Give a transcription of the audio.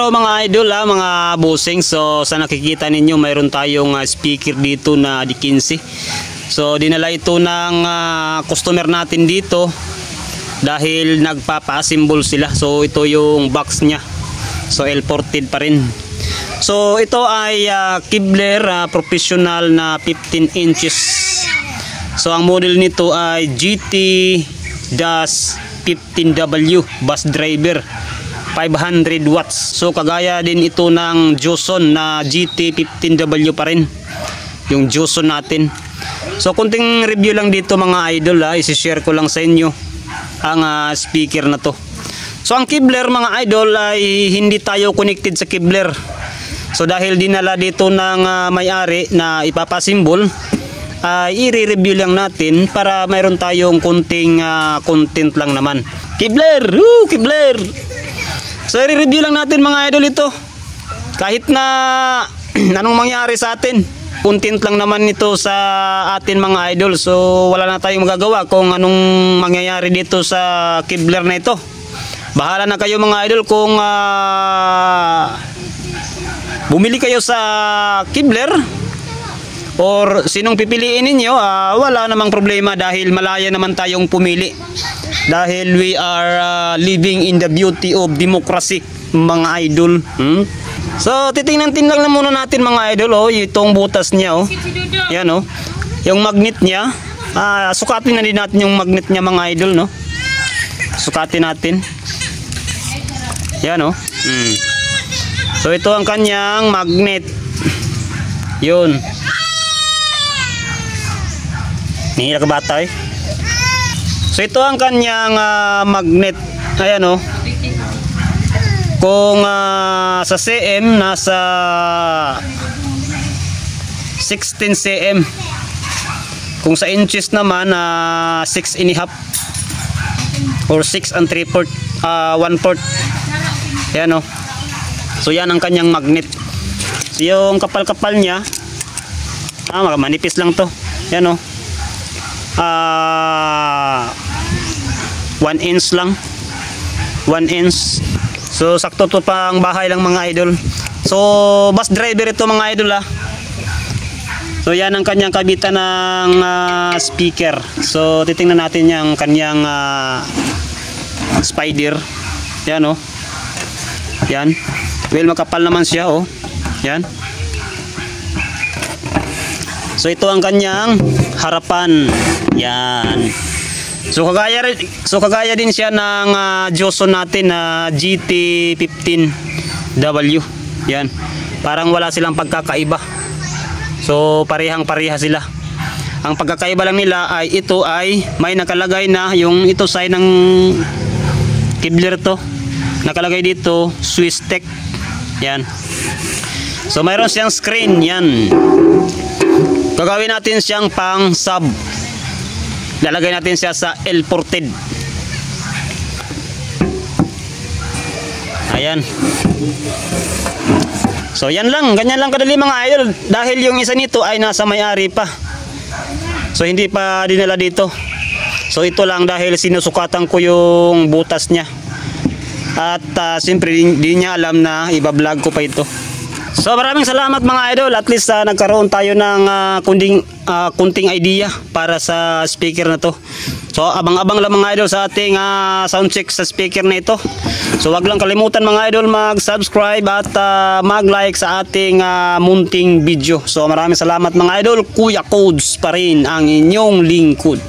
araw mga idol, mga bossing. So sa nakikita ninyo mayroon tayong speaker dito na D15. So dinala ito ng customer natin dito dahil nagpapa-assemble sila. So ito yung box niya. So L14 pa rin. So ito ay Kibler professional na 15 inches. So ang model nito ay GT-15W bus driver 500 watts. So kagaya din ito ng Joson na GT15W pa rin yung Joson natin. So kunting review lang dito mga idol, isi-share ko lang sa inyo ang speaker na to. So ang Kibler mga idol ay hindi tayo connected sa Kibler. So dahil dinala dito ng may-ari na ipapasimbol, i-review lang natin para mayroon tayong kunting content lang naman. Kibler! Kibler! So i-review lang natin mga idol ito. Kahit na anong mangyari sa atin, content lang naman ito sa atin mga idol. So wala na tayong magagawa kung anong mangyayari dito sa Kibler na ito. Bahala na kayo mga idol kung bumili kayo sa Kibler or sinong pipiliin ninyo. Wala namang problema dahil malaya naman tayong pumili. Dahil we are living in the beauty of democracy mga idol. So titingnan lang muna natin mga idol itong butas niya yan yung magnet niya. Sukatin na din natin yung magnet niya mga idol sukatin natin yan So ito ang kanyang magnet yun. Nihila ka bata So ito ang kanyang magnet. Ayan kung sa cm nasa 16 cm, kung sa inches naman 6 and a half or 6 and 3/4 1/4. Ayan So yan ang kanyang magnet. So yung kapal-kapal niya manipis lang to. Yan 1 inch lang, 1 inch. So sakto to pang bahay lang mga idol. So bus driver ito mga idol So yan ang kanyang kabitan ng speaker. So titingnan natin yung kanyang spider. Yan yan. Well makapal naman siya yan. So ito ang kanyang harapan. Yan. So kagaya din siya ng Joson natin na GT15W. Yan. Parang wala silang pagkakaiba. So parehang-pareha sila. Ang pagkakaiba lang nila ay ito ay may nakalagay na yung ito sign ng Kibler to. Nakalagay dito Swiss Tech. Yan. So mayroon siyang screen yan. Gagawin natin siyang pang sub. Lalagay natin siya sa L14. Ayan. So yan lang, ganyan lang kadali mga idol. Dahil yung isa nito ay nasa may-ari pa. So hindi pa dinala dito. So ito lang dahil sinusukatan ko yung butas niya. At siyempre di niya alam na iba-vlog ko pa ito. So maraming salamat mga idol. At least nagkaroon tayo ng kunting idea para sa speaker na to. So abang-abang lang mga idol sa ating sound check sa speaker na ito. So wag lang kalimutan mga idol mag-subscribe at mag-like sa ating munting video. So maraming salamat mga idol. Kuya Codes pa rin ang inyong lingkod.